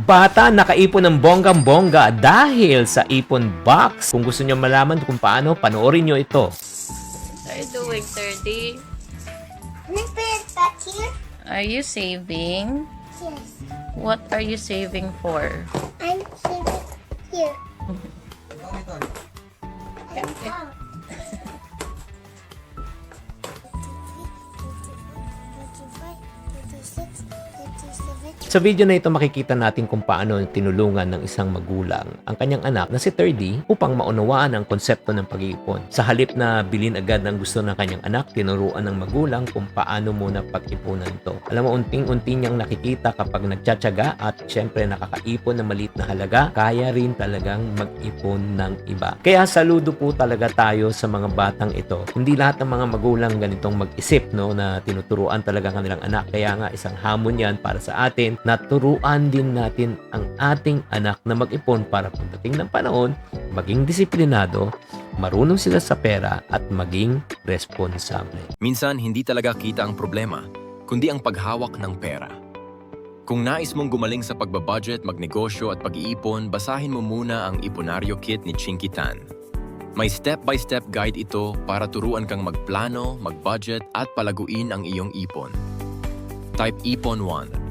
Bata nakaipon ng bonggang-bongga dahil sa Ipon Box. Kung gusto nyo malaman kung paano, panoorin nyo ito. What are you doing, 30? Can I put it back here? Are you saving? Yes. What are you saving for? I'm saving here. Okay. Sa video na ito makikita natin kung paano tinulungan ng isang magulang ang kanyang anak na si 30 upang maunawaan ang konsepto ng pag-iipon. Sa halip na bilhin agad ang gusto ng kanyang anak, tinuruan ng magulang kung paano muna pag-ipunan ito. Alam mo, unting-unti niyang nakikita kapag nagtsatsaga at syempre nakakaipon ng maliit na halaga, kaya rin talagang mag-ipon ng iba. Kaya saludo po talaga tayo sa mga batang ito. Hindi lahat ng mga magulang ganitong mag-isip, no, na tinuturuan talaga ang kanilang anak. Kaya nga isang hamon yan para sa atin, naturuan din natin ang ating anak na mag-ipon para pagdating ng panahon, maging disiplinado, marunong sila sa pera at maging responsable. Minsan, hindi talaga kita ang problema, kundi ang paghawak ng pera. Kung nais mong gumaling sa pagbabudget, magnegosyo at pag-iipon, basahin mo muna ang Iponaryo Kit ni Chinky Tan. May step-by-step guide ito para turuan kang magplano, mag-budget at palaguin ang iyong ipon. Type Ipon 1.